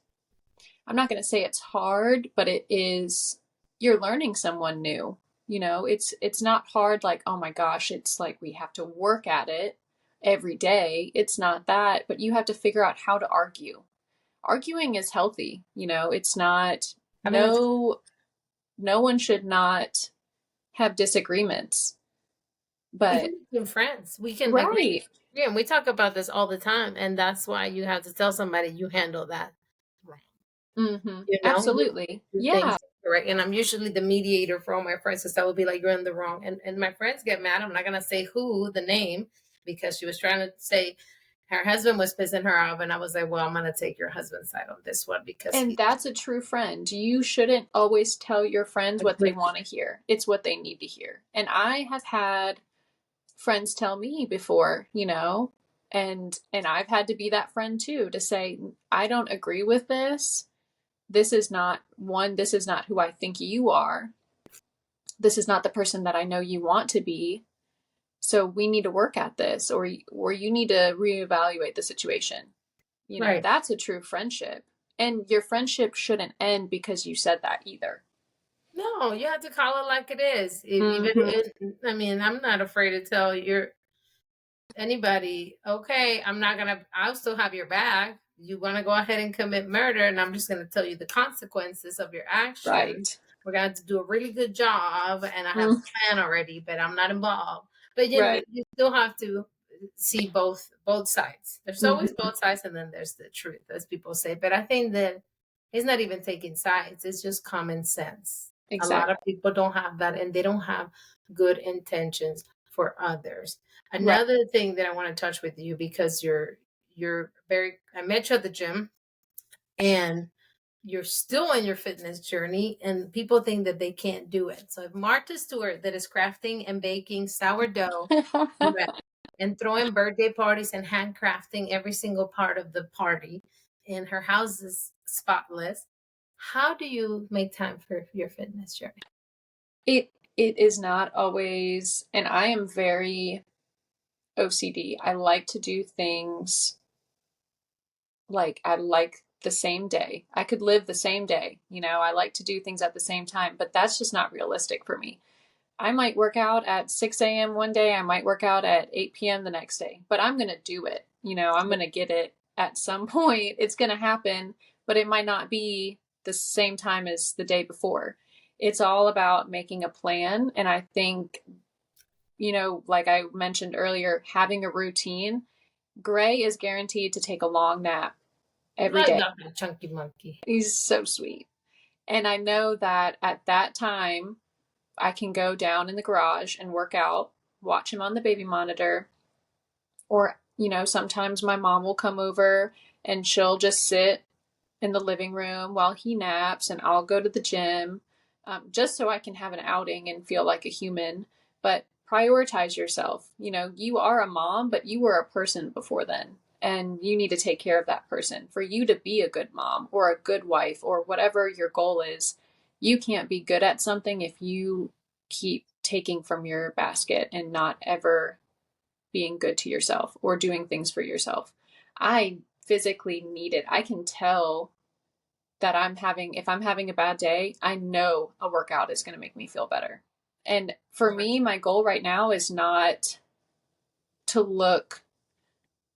I'm not going to say it's hard, but it is, you're learning someone new. It's not hard like, oh my gosh, it's like we have to work at it every day. It's not that, but you have to figure out how to argue. Arguing is healthy, it's not, no one should not have disagreements, but even between friends, we can right. agree. Yeah, and we talk about this all the time, and that's why you have to tell somebody you handle that wrong. Absolutely. Yeah. Right. And I'm usually the mediator for all my friends, because that would be like, you're in the wrong. And my friends get mad. I'm not gonna say the name, because she was trying to say her husband was pissing her off, and I was like, well, I'm gonna take your husband's side on this one, because that's a true friend. You shouldn't always tell your friends what they want to hear. It's what they need to hear. And I have had friends tell me before, and I've had to be that friend too, to say, I don't agree with this. This is not who I think you are. This is not the person that I know you want to be. So we need to work at this, or you need to reevaluate the situation. Right. That's a true friendship. And your friendship shouldn't end because you said that either. No, you have to call it like it is. I mean, I'm not afraid to tell anybody, okay, I'll still have your back. You want to go ahead and commit murder, and I'm just going to tell you the consequences of your actions. Right. We're going to have to do a really good job, and I have a plan already, but I'm not involved. But you still have to see both sides. There's always both sides, and then there's the truth, as people say. But I think that it's not even taking sides. It's just common sense. Exactly. A lot of people don't have that, and they don't have good intentions for others. Another thing that I want to touch with you, because I met you at the gym, and you're still in your fitness journey, and people think that they can't do it. So if Martha Stewart, that is crafting and baking sourdough and throwing birthday parties and handcrafting every single part of the party, and her house is spotless, how do you make time for your fitness journey? It is not always, and I am very OCD. I like to do things like I like the same day. I could live the same day. I like to do things at the same time, but that's just not realistic for me. I might work out at 6 a.m. one day. I might work out at 8 p.m. the next day, but I'm going to do it. I'm going to get it at some point. It's going to happen, but it might not be the same time as the day before. It's all about making a plan. And I think, like I mentioned earlier, having a routine. Gray is guaranteed to take a long nap every day. I love that chunky monkey. He's so sweet. And I know that at that time, I can go down in the garage and work out, watch him on the baby monitor. Or, sometimes my mom will come over and she'll just sit in the living room while he naps, and I'll go to the gym, just so I can have an outing and feel like a human. But prioritize yourself. You are a mom, but you were a person before then, and you need to take care of that person. For you to be a good mom or a good wife or whatever your goal is, you can't be good at something if you keep taking from your basket and not ever being good to yourself or doing things for yourself. I physically need it. I can tell that if I'm having a bad day, I know a workout is going to make me feel better. And for me, my goal right now is not to look,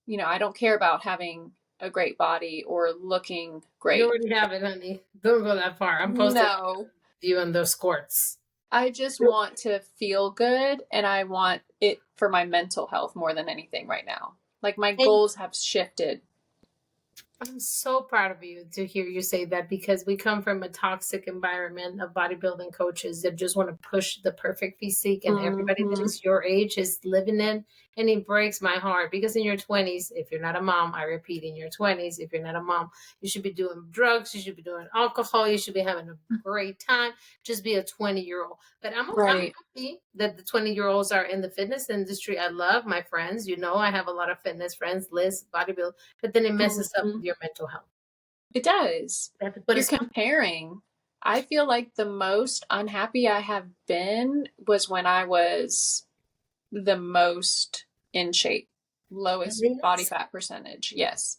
I don't care about having a great body or looking great. You already have it, honey. Don't go that far. I'm posting you in those squirts. I just want to feel good, and I want it for my mental health more than anything right now. Like my goals have shifted. I'm so proud of you to hear you say that, because we come from a toxic environment of bodybuilding coaches that just want to push the perfect physique, and everybody that Mm-hmm. is your age is living it. And it breaks my heart, because in your 20s, if you're not a mom, I repeat, in your 20s, if you're not a mom, you should be doing drugs, you should be doing alcohol, you should be having a great time. Just be a 20-year-old. But I'm Right. happy that the 20-year-olds are in the fitness industry. I love my friends. I have a lot of fitness friends, Liz, bodybuilding, but then it messes up Mm-hmm. with your mental health. It does. But You're it's comparing. I feel like the most unhappy I have been was when I was the most in shape, lowest body fat percentage. Yes.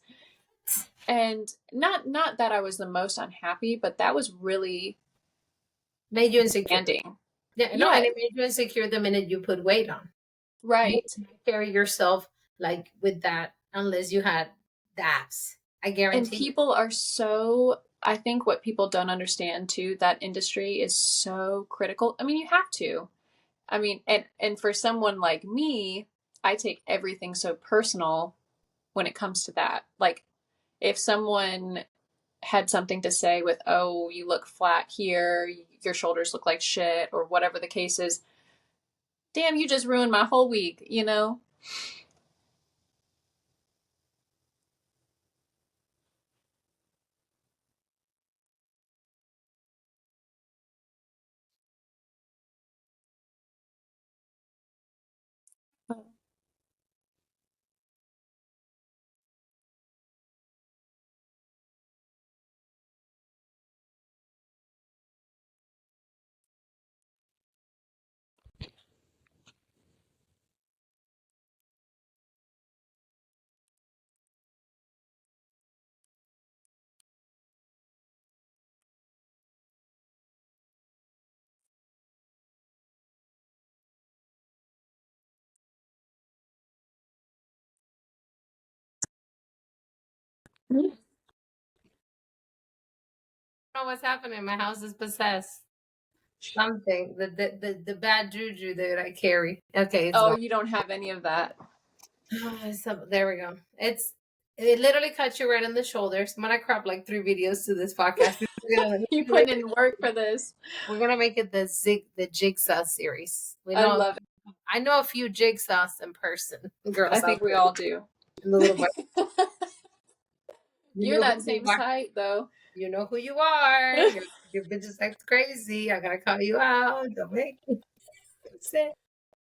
And not that I was the most unhappy, but that was really made you insecure. demanding. Yeah, no, and Yeah, it made you insecure the minute you put weight on. You right. can't carry yourself like with that unless you had the abs. I And guarantee you. people are so, I think what people don't understand too, that industry is so critical. I mean, you have to. I mean, and for someone like me, I take everything so personal when it comes to that. Like if someone had something to say with, "Oh, you look flat here, your shoulders look like shit," or whatever the case is, damn, you just ruined my whole week, you know? I don't know what's happening. My house is possessed. Something. The bad juju that I carry. Okay, it's Oh, gone. you don't have any of that. So there we go. It literally cuts you right in the shoulders. I'm gonna crop like 3 videos to this podcast. You putting in work for this. We're gonna make it the jigsaw series. I love it. I know a few jigsaws in person, I girls out think we there all do. in the little. You You're know that who you same are. height though. You know who you are. Your bitches act crazy. I gotta call you out. Don't make me say.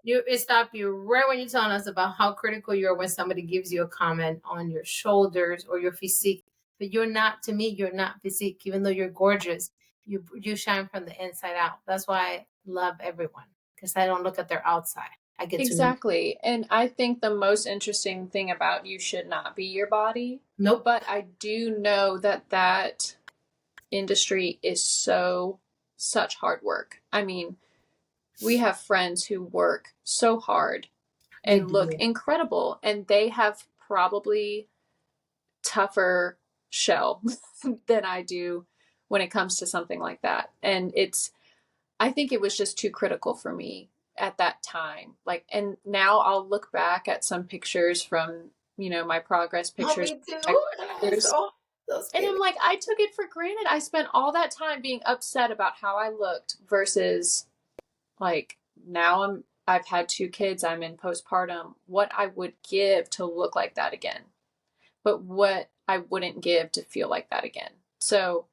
It stop you right when you're telling us about how critical you are when somebody gives you a comment on your shoulders or your physique. But you're not, to me, you're not physique, even though you're gorgeous. You shine from the inside out. That's why I love everyone, because I don't look at their outside. I get to know. Exactly. And I think the most interesting thing about you should not be your body. Nope. But I do know that that industry is such hard work. I mean, we have friends who work so hard They and look do. incredible, and they have probably tougher shell than I do when it comes to something like that. And I think it was just too critical for me at that time. Like, and now I'll look back at some pictures from, my progress Oh, pictures, me my too. years, So and scary. I'm like, I took it for granted. I spent all that time being upset about how I looked versus like now I've had 2 kids, I'm in postpartum, what I would give to look like that again, but what I wouldn't give to feel like that again. So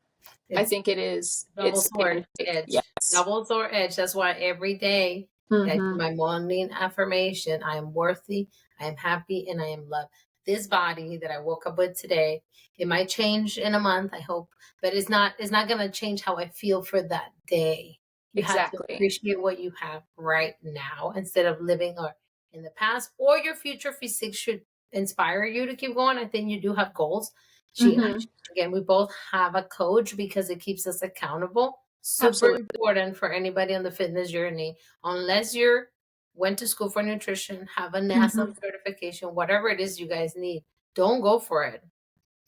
I It's think double it's give and sword take. edge. Yes. Double sword edge. That's why every day I do Mm-hmm. my morning affirmation. I am worthy, I am happy, and I am loved. This body that I woke up with today, it might change in a month, I hope, but it's not gonna change how I feel for that day. You have to Exactly. appreciate what you have right now instead of living or in the past, or your future physique should inspire you to keep going. I think you do have goals. Mm-hmm. Again, we both have a coach because it keeps us accountable. Super Absolutely. important for anybody on the fitness journey. Unless you're went to school for nutrition, have a NASA Mm-hmm. certification, whatever it is you guys need, don't go for it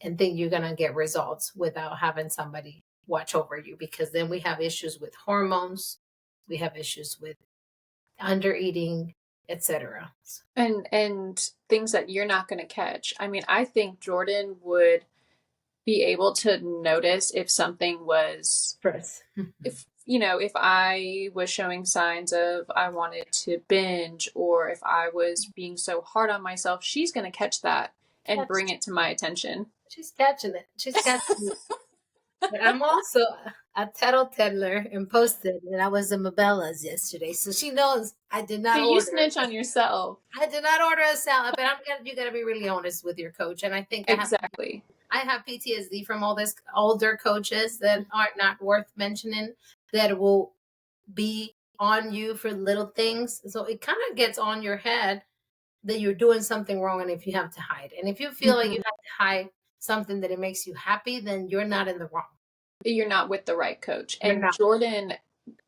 and think you're gonna get results without having somebody watch over you, because then we have issues with hormones, we have issues with under eating, etc. And things that you're not going to catch. I mean, I think Jordan would be able to notice if something was, Stress. if if I was showing signs of I wanted to binge, or if I was being so hard on myself, she's going to catch that and bring it to my attention. She's catching it. She's catching it. But I'm also a tattler and posted that I was in Mabella's yesterday, so she knows I did not So order. you snitch on yourself. I did not order a salad, but you got to be really honest with your coach, and I think Exactly. I have PTSD from all this older coaches that are not worth mentioning, that will be on you for little things. So it kind of gets on your head that you're doing something wrong, and if you have to hide, and if you feel like you have to hide something that it makes you happy, then you're not in the wrong. You're not with the right coach. And Jordan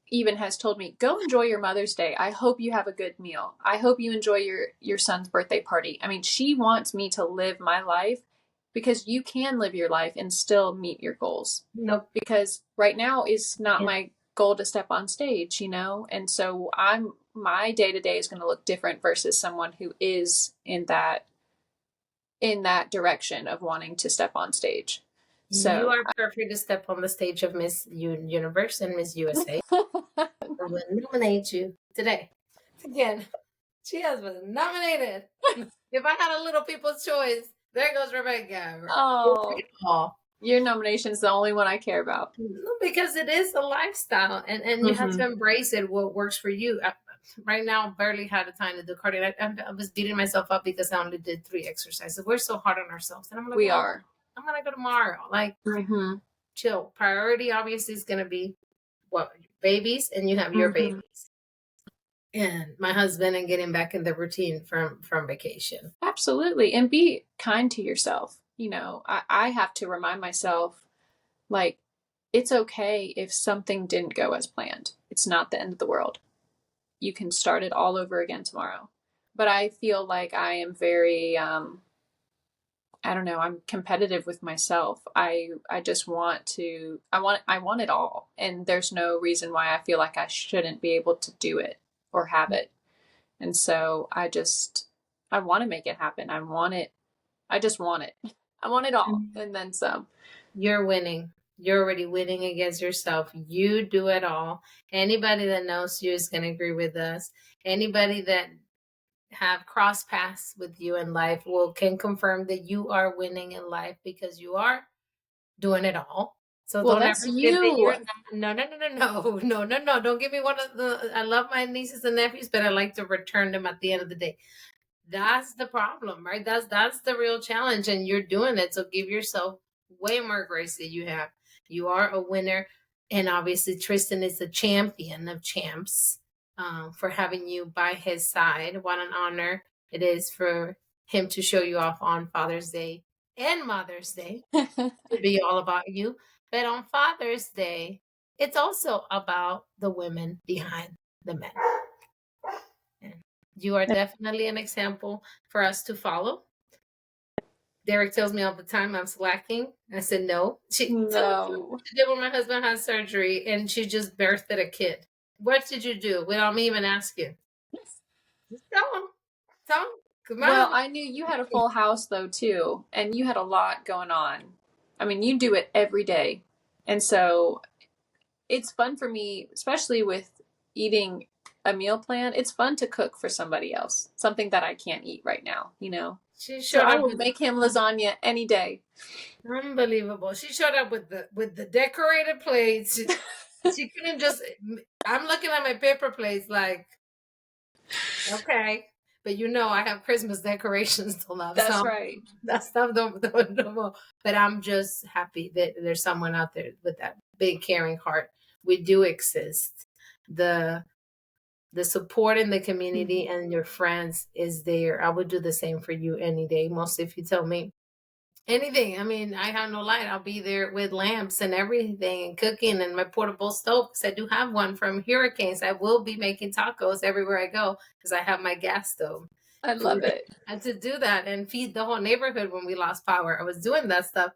even has told me, go enjoy your Mother's Day. I hope you have a good meal. I hope you enjoy your son's birthday party. I mean, she wants me to live my life, because you can live your life and still meet your goals. Nope. Because right now is not my goal to step on stage, and so my day-to-day is going to look different versus someone who is in that direction of wanting to step on stage. So you are perfect to step on the stage of Miss Universe and Miss USA. I will nominate you today. Again, she has been nominated. If I had a Little People's Choice, there goes Rebecca. Oh, your nomination is the only one I care about. Because it is a lifestyle, and you have to embrace it, what works for you. Right now, barely had the time to do cardio. I was beating myself up because I only did 3 exercises. We're so hard on ourselves. And I'm like, I'm going to go tomorrow. Like, chill. Priority, obviously, is going to be babies, and you have your babies. And my husband, and getting back in the routine from vacation. Absolutely. And be kind to yourself. I have to remind myself, like, it's okay if something didn't go as planned. It's not the end of the world. You can start it all over again tomorrow. But I feel like I am very, I don't know, I'm competitive with myself. I just want it all. And there's no reason why I feel like I shouldn't be able to do it or have it. And so I want to make it happen. I just want it. I want it all. And then some. You're winning. You're already winning against yourself. You do it all. Anybody that knows you is going to agree with us. Anybody that have cross paths with you in life can confirm that you are winning in life, because you are doing it all. So don't ever forget that you're no. Don't give me one of the. I love my nieces and nephews, but I like to return them at the end of the day. That's the problem, right? That's the real challenge, and you're doing it. So give yourself way more grace that you have. You are a winner, and obviously Tristan is the champion of champs. For having you by his side. What an honor it is for him to show you off on Father's Day and Mother's Day. To be all about you. But on Father's Day, it's also about the women behind the men. And you are definitely an example for us to follow. Derek tells me all the time I'm slacking. I said, no. She did when my husband had surgery, and she just birthed a kid. What did you do without me even asking? Just tell him. Well, I knew you had a full house, though, too. And you had a lot going on. I mean, you do it every day. And so it's fun for me, especially with eating a meal plan. It's fun to cook for somebody else, something that I can't eat right now, So I will make him lasagna any day. Unbelievable. She showed up with the decorated plates. She couldn't just. I'm looking at my paper plates like, okay, but I have Christmas decorations to love. That's right. That stuff don't. But I'm just happy that there's someone out there with that big caring heart. We do exist. The support in the community and your friends is there. I would do the same for you any day. Mostly if you tell me anything. I mean, I have no light. I'll be there with lamps and everything, and cooking, and my portable stove, because I do have one from hurricanes. I will be making tacos everywhere I go because I have my gas stove. I love it. And to do that and feed the whole neighborhood when we lost power. I was doing that stuff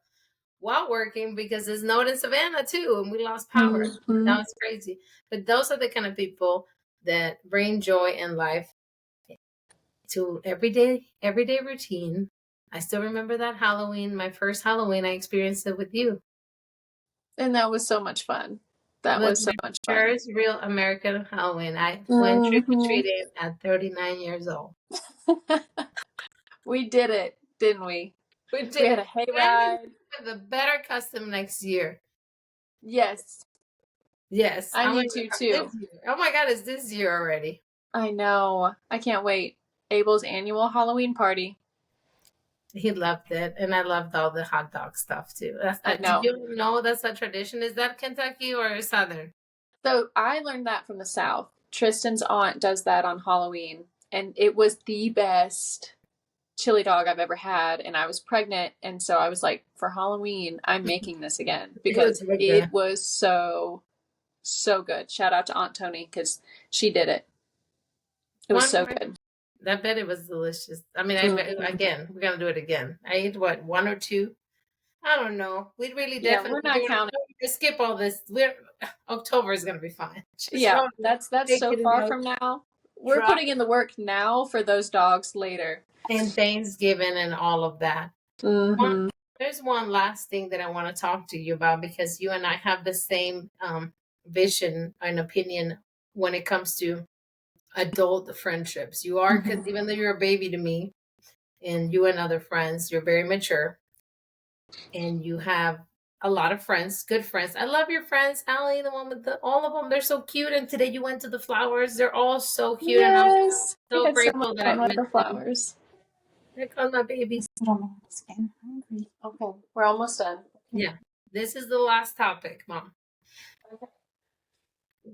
while working because it snowed in Savannah too, and we lost power. That was crazy. But those are the kind of people that bring joy in life to everyday routine. I still remember that Halloween, my first Halloween. I experienced it with you. And that was so much fun. That It was was so my much fun. first real American Halloween. I went trick-or-treating at 39 years old. We did it, didn't we? We did We had it. a hayride. With a better custom next year. Yes. Yes. I I'm need gonna to too. this year. Oh my God, it's this year already. I know. I can't wait. Abel's annual Halloween party. He loved it, and I loved all the hot dog stuff too. I Did know. you know that's a tradition? Is that Kentucky or Southern? So I learned that from the South. Tristan's aunt does that on Halloween, and it was the best chili dog I've ever had. And I was pregnant, and so I was like, for Halloween, I'm making this again because it was so good. Shout out to Aunt Tony because she did it. It was so good. I bet it was delicious. I mean, again, we're gonna do it again. I ate what, one or two? I don't know. We really definitely we're not counting. Skip all this. October is gonna be fine. Yeah, that's so far from now. We're putting in the work now for those dogs later. And Thanksgiving and all of that. Mm-hmm. There's one last thing that I want to talk to you about because you and I have the same vision and opinion when it comes to adult friendships. You are, because even though you're a baby to me and you and other friends, you're very mature and you have a lot of friends, good friends. I love your friends, Allie, the one with all of them. They're so cute. And today you went to the flowers. They're all so cute. Yes. And I'm so grateful that I met the flowers. They're called my babies. Okay, we're almost done. Yeah. This is the last topic, Mom. Okay.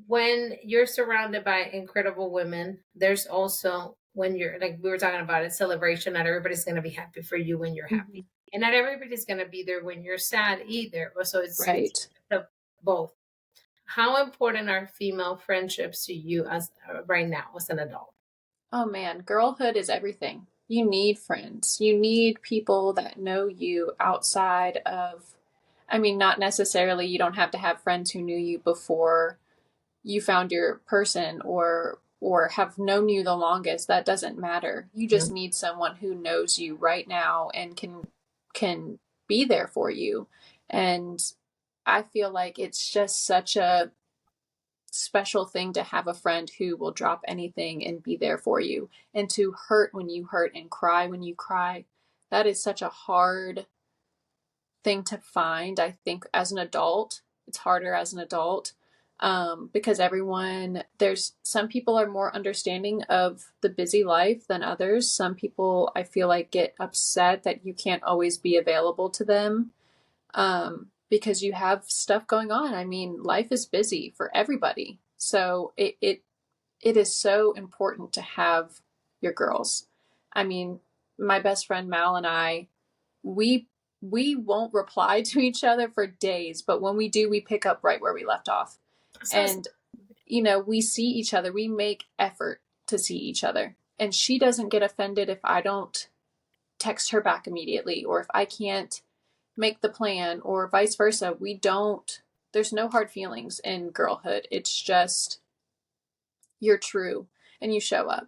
When you're surrounded by incredible women, there's also, when you're, like we were talking about it, celebration. Not everybody's going to be happy for you when you're happy. And not everybody's going to be there when you're sad either. So it's both. How important are female friendships to you as right now as an adult? Oh man, girlhood is everything. You need friends. You need people that know you outside of, I mean, not necessarily, you don't have to have friends who knew you before you found your person or have known you the longest. That doesn't matter. You just need someone who knows you right now and can be there for you. And I feel like it's just such a special thing to have a friend who will drop anything and be there for you, and to hurt when you hurt and cry when you cry. That is such a hard thing to find. I think as an adult, it's harder as an adult. Because there's some people are more understanding of the busy life than others. Some people, I feel like, get upset that you can't always be available to them because you have stuff going on. I mean, life is busy for everybody. So it is so important to have your girls. I mean, my best friend Mal and I, we won't reply to each other for days, but when we do, we pick up right where we left off. And, we see each other. We make effort to see each other. And she doesn't get offended if I don't text her back immediately, or if I can't make the plan, or vice versa. There's no hard feelings in girlhood. It's just you're true and you show up.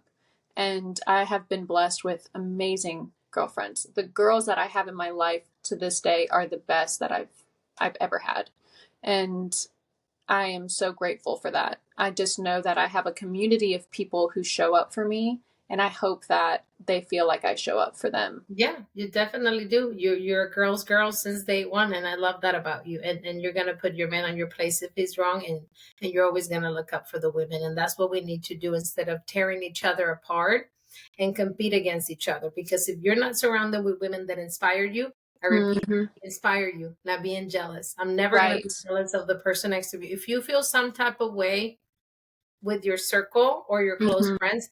And I have been blessed with amazing girlfriends. The girls that I have in my life to this day are the best that I've ever had. And I am so grateful for that. I just know that I have a community of people who show up for me, and I hope that they feel like I show up for them. Yeah, you definitely do. You're a girl's girl since day one, and I love that about you. And you're gonna put your man on your place if he's wrong, and you're always gonna look up for the women, and that's what we need to do instead of tearing each other apart and compete against each other. Because if you're not surrounded with women that inspire you, I repeat, inspire you, not being jealous. I'm never going to be jealous of the person next to you. If you feel some type of way with your circle or your close friends,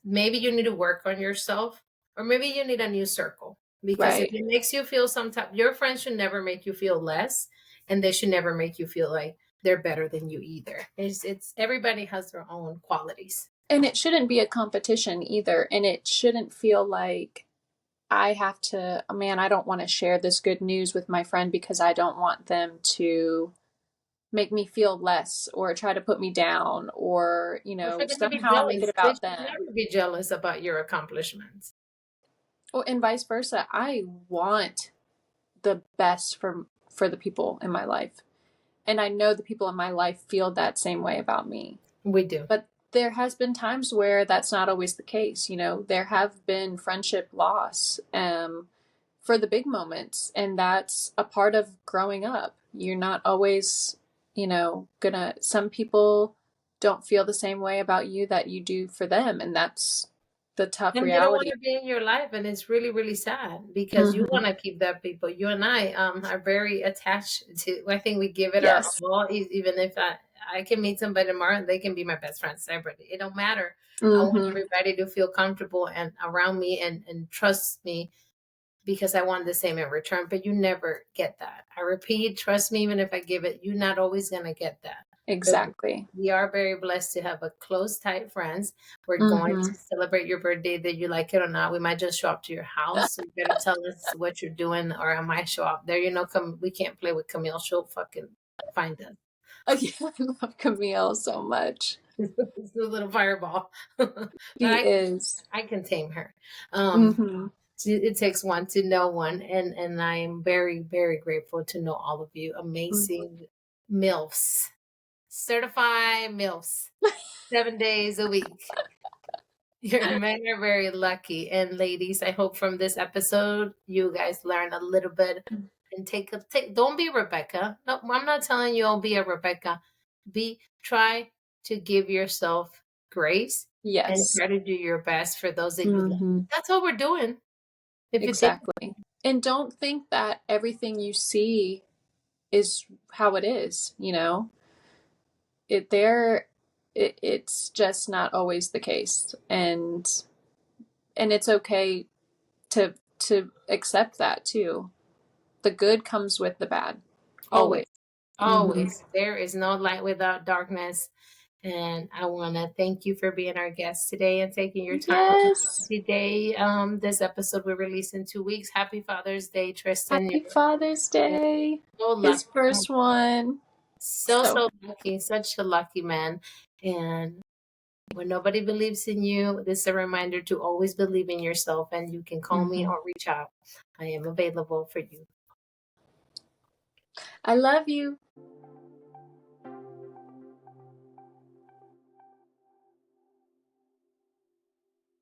maybe you need to work on yourself, or maybe you need a new circle. Because if it makes you feel your friends should never make you feel less, and they should never make you feel like they're better than you either. It's everybody has their own qualities. And it shouldn't be a competition either. And it shouldn't feel like I don't want to share this good news with my friend because I don't want them to make me feel less or try to put me down or, somehow make it about them. Never be jealous about your accomplishments. Well, and vice versa. I want the best for the people in my life. And I know the people in my life feel that same way about me. We do. But there has been times where that's not always the case. You know, there have been friendship loss for the big moments, and that's a part of growing up. You're not always, you know, gonna, some people don't feel the same way about you that you do for them, and that's the tough And they don't want reality. to be in your life, and it's really, really sad because you Mm-hmm. want to keep that people. You and I are very attached to. I think we give it our Yes. all, even if I can meet somebody tomorrow and they can be my best friends. Everybody, it don't matter. I want Mm-hmm. everybody to feel comfortable and around me and trust me because I want the same in return. But you never get that. I repeat, trust me, even if I give it, you're not always gonna get that. But Exactly. we are very blessed to have a close, tight friends. We're going Mm-hmm. to celebrate your birthday, that you like it or not. We might just show up to your house. So you better tell us what you're doing, or I might show up there. You know, we can't play with Camille. She'll fucking find us. I love Camille so much. It's a little fireball. But She is. I can tame her. Um, Mm-hmm. it takes one to know one, and I am very, very grateful to know all of you amazing MILFs, certified MILFs, 7 days a week. Your men are very lucky. And ladies, I hope from this episode you guys learn a little bit and take don't be Rebecca. No, I'm not telling you I'll be a Rebecca. Try to give yourself grace and Yes. try to do your best for those that you love. Mm-hmm. That's all we're doing. If you think Exactly. And don't think that everything you see is how it is, you know? It's just not always the case. And it's okay to accept that too. The good comes with the bad. always, Always. Mm-hmm. always, there is no light without darkness. And I want to thank you for being our guest today and taking your time Yes. today. This episode will release in 2 weeks. Happy Father's Day, Tristan. Happy Father's You're Day. so His lucky. first one. So, So, so lucky. Such a lucky man. And when nobody believes in you, this is a reminder to always believe in yourself. And you can call me mm-hmm. or reach out. I am available for you. I love you.